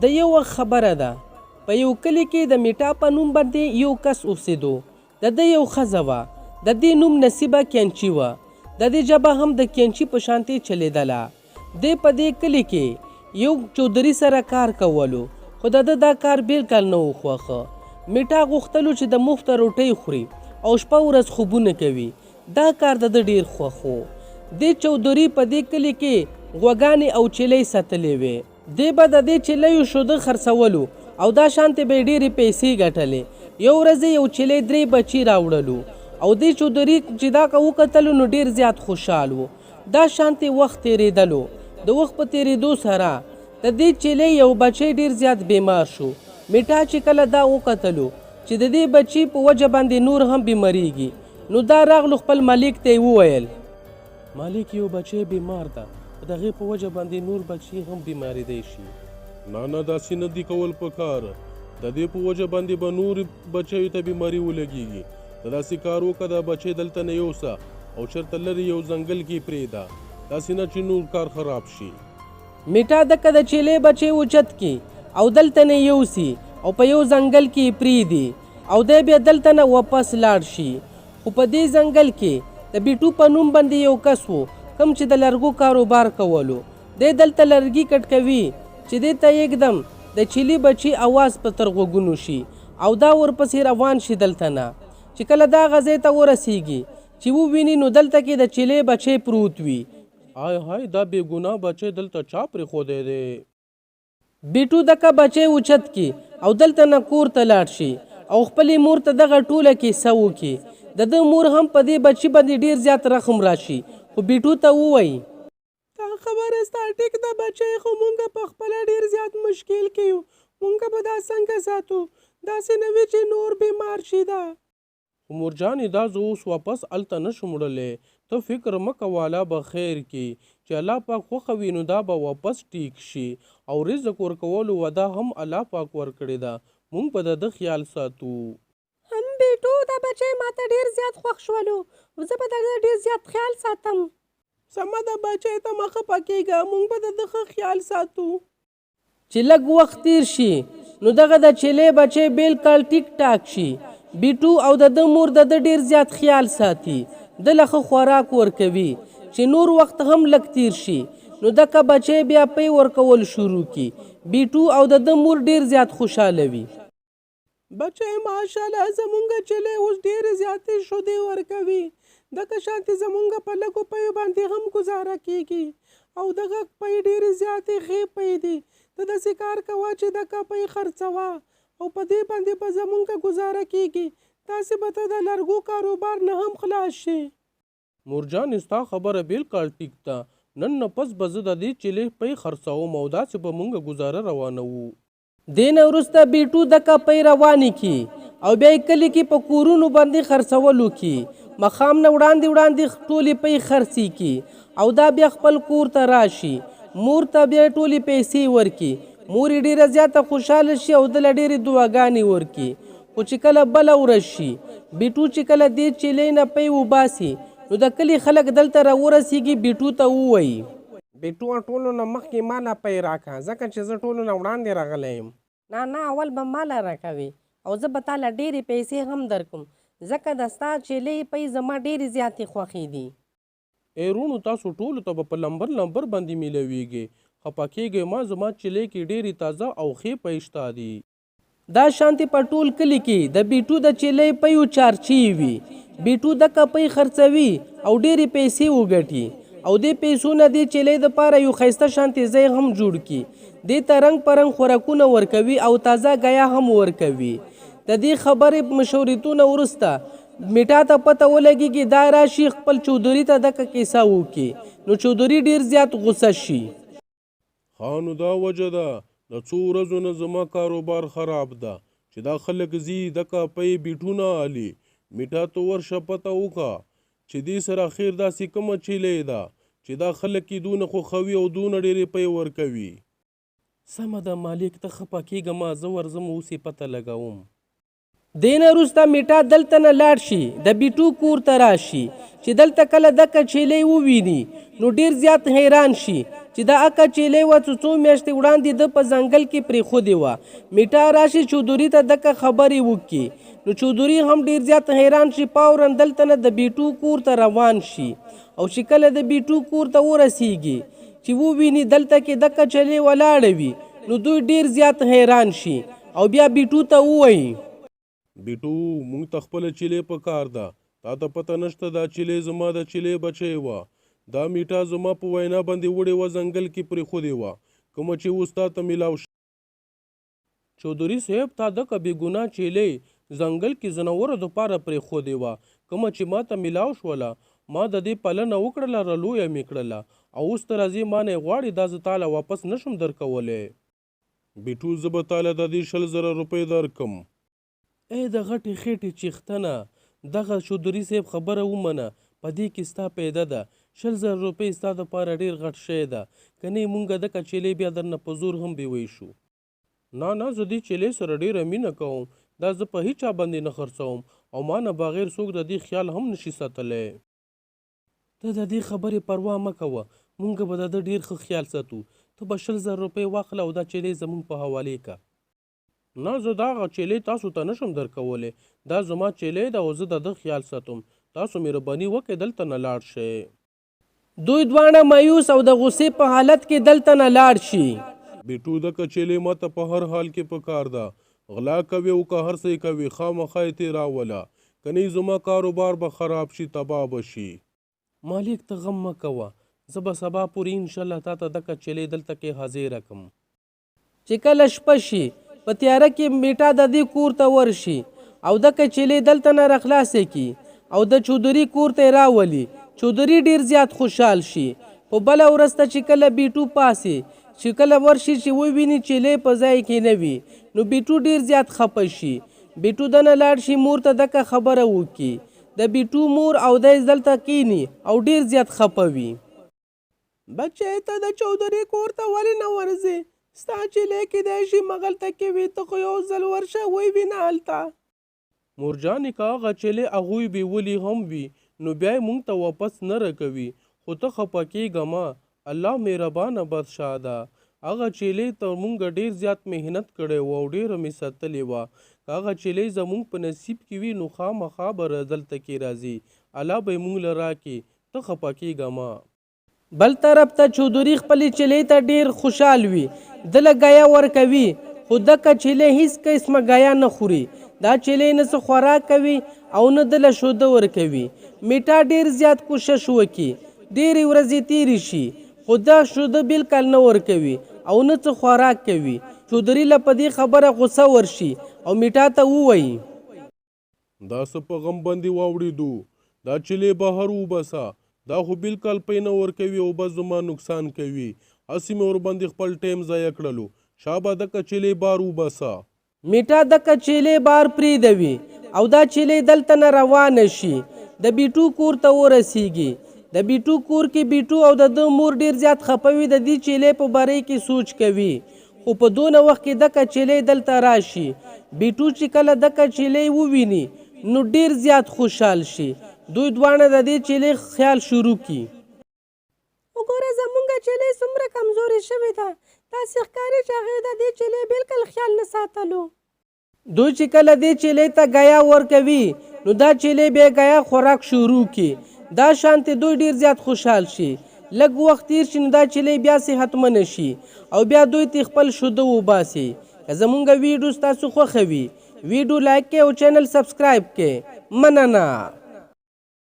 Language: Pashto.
د یو وخت خبره ده، په یو کلي کې د میټا په نوم باندې یو کس اوسېدو. د ده یو ښځه وه، د دې نوم نصیبه کینچي وه. د دې ژبه هم د کینچي په شانتې چلېدله. دی په دې کلي کې یو چودري سره کار کولو، خو د ده دا کار بالکل نه و خوښه. میټا غوښتلو چې د مفته روټۍ خوري او شپه ورځ خوبونه کوي. دا کار د ده ډېر خوښ و. دې چودري په دې کلي کې غوږانې او چیلۍ ساتلې وې. دی به د دې چیلیو شوده خرڅولو او دا شانتې به یې ډېرې پیسې ګټلې. یو ورځ یو چیلی 3 بچي راوړلو او دې چودري چې دا وکتلو نو ډېر زیات خوشحال و. دا شانتې وخت تېرېدلو. د وخت په تېرېدو سره د دې چیلۍ یو بچی ډېر زیات بیمار شو. میټا چې کله دا وکتلو چې د دې بچي په وجه باندې نور هم بیماریږي، نو دا راغلو خپل مالک ته یې وویل: مالک، یو بچی بیمار ده، د هغې په وجه باندې نور بچي هم بیمارېدی شي. نه داسې نه دي کول پکار. د دې په وجه باندې به نور بچیو ته بیماري ولګېږي. ته داسې کار وکړه، دا بچی دلته نه یوسه او چېرته لرې یو ځنګل کې پرېږده، داسې نه چې نور کار خراب شي. میټا دکه د چیلې بچی اوچت کړي او دلته نه یوسي او په یو ځنګل کې یې پرېږدي او دی بیا دلته نه واپس لاړ شي. خو په دې ځنګل کې د بیټو په نوم باندې یو کس و، کم چې د لرګو کاروبار کولو. دی دلته لرګي کټ کوي چې دې ته یکدم د چیلي بچي اواز په تر غوږونو شي او دا ورپسې روان شي دلته نه. چې کله دا غځې ته ورسیږي چې وویني نو دلته کې د چیلې بچی پروت وي. هاي هاي، دا بې ګناه بچی دلته چا پرېښودی دی؟ بیټو دکه بچی اوچت کی او دلته نه کور ته لاړ شي او خپلې مور ته دغه ټوله کیسه وکړي. د ده مور هم په دې بچي باندې ډېر زیات رحم راشي، خو بیټو ته ووایي: دا خبره ستا ټیک ده بچی، خو مونږ په خپله ډېر زیات مشکل کې یو. مونږ به دا څنګه ساتو؟ داسې نه وي چې نور بیمار شي. دا مورجانې، دا زه اوس واپس هلته نه شم وړلی. ته فکر مه کوه، الله به خیر کړي. چې الله پاک خوښه وي نو دا به واپس ټیک شي. او رزق ورکولو وعده هم الله پاک ورکړې ده. مونږ به د ده خیال ساتو. هم بیټو، دا بچی ماته ډېر زیات خوښ شولو. زه به د ده ډېر زیات خیال ساتم. سمه ده بچی، ته مه خفه کېږه، مونږ به د ده ښه خیال ساتو. چې لږ وخت تیر شي نو دغه د چیلې بچی بالکل ټیک ټاک شي. بیټو او د ده مور د ده ډېر زیات خیال ساتي، د له ښه خوراک ورکوي. چې نور وخت هم لږ تیر شي نو دغه بچی بیا پی ورکول شروع کړي. بیټو او د ده مور ډېر زیات خوشحاله وي. بچی ماشاءالله، زمونږ چیلې اوس ډېرې زیاتې شیدې ورکوي. دغه شانتې زمونږ په لږو پیو باندې هم ګزاره کېږي او دغه پی ډېرې زیاتې ښې پی دي. ته داسې کار کوه چې دغه پی خرڅوه او په دې باندې به زمونږ ګزاره کېږي. داسې به ته د لرګو کاروبار نه هم خلاص شي. مورجانې، ستا خبره بالکل ټیک ده. نن نه پس به زه د دې چیلې پی خرڅوم او داسې به مونږ ګزاره روانوو. دې نه وروسته بیټو دکه پی روانې کړي او بیا یې کلي کې په کورونو باندې خرڅولو کړي. ماښام نه وړاندې ټولې پی خرڅې کړي او دا بیا خپل کور ته راشي. مور ته بیا ټولې پیسې ورکړي. مور یې ډېره زیاته خوشحاله شي او دله ډېرې دعاګانې ورکړي. خو چې کله بله ورځ شي، بیټو چې کله دې چیلۍ نه پی وباسي نو د کلي خلک دلته راورسېږي. بیټو ته ووایي: بیټو، ټولو نه مخکې ماله پی راکړه، ځکه چې زه ټولو نه وړاندې راغلی یم. نه اول به ماله راکوي او زه به تاله ډېرې پیسې هم درکوم، ځکه د ستا چیلې پی زما ډېرې زیاتې خوښې دي. ای رونو، تاسو ټولو ته به په لمبر باندې میلویږي. خفه کېږئ مه، زما چیلۍ کې ډېرې تازه او ښې پی شته دي. دا شانتې په ټول کلي کې د بیټو د چیلۍ پیو چارچي وي. بیټو دکه پی خرڅوي او ډېرې پیسې وګټي او دې پیسو نه دې چیلۍ دپاره یو ښایسته شانتې ځای هم جوړ کړي. دې ته رنګ په رنګ خوراکونه ورکوي او تازه ګیا هم ورکوي. د دې خبرې مشورتونه وروسته میټا ته پته ولګېږي دا راشي خپل چودري ته دکه کیسه وکړي. نو چودري ډېر زیات غوسه شي. ها، نو دا وجه ده د څو ورځو نه زما کاروبار خراب ده چې دا خلک ځي دکه پی بیټو نه الي. میټا ته ورشه پته وکړه چې دې سره خیر داسې کومه چیلۍ ده چې دا خلک یې دونه خوښوي او دونه ډېرې پی ورکوي. سمه ده مالک، ته خفه کېږه مه، زه ورځم اوس یې پته لګوم. دې نه وروسته میټا دلته نه لاړ شي، د بیټو کور ته راشي. چې دلته کله دکه چیلۍ وویني نو ډېر زیات حیران شي. چې دا اکا چیلې وه څو میاشتې وړاندې ده په ځنګل کې پرېښودې وه. میټا راشي چودري ته دکه خبرې وکړي نو چودري هم ډېر زیات حیران شي. فوراً دلته نه د بیټو کور ته روان شي او چې کله د بیټو کور ته ورسیږي چې وویني دلته کې دکه چیلې ولاړه وي نو دوی ډېر زیات حیران شي او بیا بیټو ته ووایي بیټو مونږ ته خپله چیلې په کار ده. تا ته پته نشته دا چیلې زما د چیلې بچی وه. دا میټا زما په وینا باندې وړې وه ځنګل کې پرېښودې وه کومه چې اوس تا ته میلاو شوه. چودري صاحب تا دکه بېګناه چیلې ځنګل کې ځناورو دپاره پرېښودې وه کومه چې ما ته میلاو شوله. ما د دې پالنه وکړله رلویه مې کړله او اوس ته راځې ما نه یې غواړې دا زه تاله واپس نشم درکولی. بیټو زه به تاله د دې 100,000 روپۍ درکم. ای د غټې خېټې چیښتنه دغه چودري صاحب خبره ومنه په دې کې ستا پیدا ده. 100,000 روپۍ ستا دپاره ډېر غټ شی ده که نه مونږ دکه چیلې بیا درنه په زور هم بېوی شو. نه زه دې چیلې سره ډېره مینه کوم. دا زه په هیچا باندې نه خرڅوم او ما نه بغیر څوک د دې خیال هم نشي ساتلی. ته د دې خبرې پروا مه کوه مونږ به د ده ډېر ښه خیال ساتو. ته به 100,000 روپۍ واخله او دا چیلې زمونږ په حوالې که. نه زه دا هغه چیلې تاسو ته نشم درکولی. دا زما چیلې ده او زه د ده خیال ساتم. تاسو مهرباني وکړئ دلته نه لاړ شئ. دوی دواړه مایوس او د غصې په حالت کې دلته نه لاړ شي. بیټو دکه چیلې ما ته په هر حال کې په کار ده. غلا کوي او که هر څه کوي خامخا یې تېراوله که نه زما کاروبار به خراب شي تباه به شي. مالک ته غم مه کوه زه به سبا پورې انشاءالله تا ته دکه چیلې دلته کې حاضره کړم. چې کله شپه شي په تیاره کې میټا د دې کور ته ورشي او دکه چیلې دلته نه راخلاصې کړي او د چودري کور ته یې راولي. چودري ډېر زیات خوشحال شي. په بله ورځ ته چې کله بیټو پاسي چې کله ورشي چې وویني چیلې په ځای کې نه وي نو بیټو ډېر زیات خفه شي. بیټو دنه لاړ شي مور ته دکه خبره وکړي. د بیټو مور او دی دلته کینی او ډېر زیات خفه وي. بچی ته د چودري کور ته ولې نه ورځې؟ ستا چیلې کیدای شي مغلطه کې وي ته خو یو ځل ورشه ووینه هلته. مورجانې که هغه چیلې هغوی بیولي هم وي نو بیا یې مونږ ته واپس نه راکوي خو ته خفه کېږه مه. الله مهربانه بادشاه ده. هغه چیلې ته مونږ ډېر زیات محنت کړی و او ډېره مې ساتلې وه. که هغه چیلې زمونږ په نصیب کې وي نو خامخا به دلته کې راځي. الله به یې مونږ له راکړي ته خفه کېږه مه. بل طرف ته چودري خپلې چیلې ته ډېر خوشحال وي. ده له ګیا ورکوي خو دکه چیلې هیڅ قسمه ګیا نه خوري. دا چیلې نه څه خوراک کوي او نه ده له شوده ورکوي. میټا ډېر زیات کوشش وکړي ډېرې ورځې تېرې شي خو دا شوده بالکل نه ورکوي او نه څه خوراک کوي. چودري له په دې خبره غوسه ورشي او میټا ته ووایي دا څه په غم باندې واوړېدو دا چیلې بهر وباسه. دا خو بالکل پی نه ورکوي او بس زما نقصان کوي. هسې مې ورباندې خپل ټایم ضایع کړلو. شابه دکه چیلې بار وباسه. میټا دکه چیلې بار پرېږدوي او دا چیلې دلته نه روانه شي. د بیټو کور ته ورسیږي. د بیټو کور کې بیټو او د ده مور ډېر زیات خفه وي د دې چیلې په باره کې سوچ کوي خو په دونه وخت کې دکه چیلې دلته راشي. بیټو چې کله دکه چیلې وویني نو ډېر زیات خوشحال شي. دوی دواړه د دې چیلې خیال شروع کړي. وګوره زمونږ چیلې څومره کمزورې شوې ده. داسې ښکاري چې هغې د دې چیلې بالکل خیال نه ساتلو. دوی چې کله دې چیلې ته ګیا ورکوي نو دا چیلې بیا ګیا خوراک شروع کړي. دا شانتې دوی ډېر زیات خوشحال شي. لږ وخت تیر شي نو دا چیلې بیا صحتمنه شي او بیا دوی ته خپل شوده وباسي. که زمونږ ویډیو ستاسو خوښه وي ویډیو لایک کړئ او چینل سبسکرایب کړئ. مننه.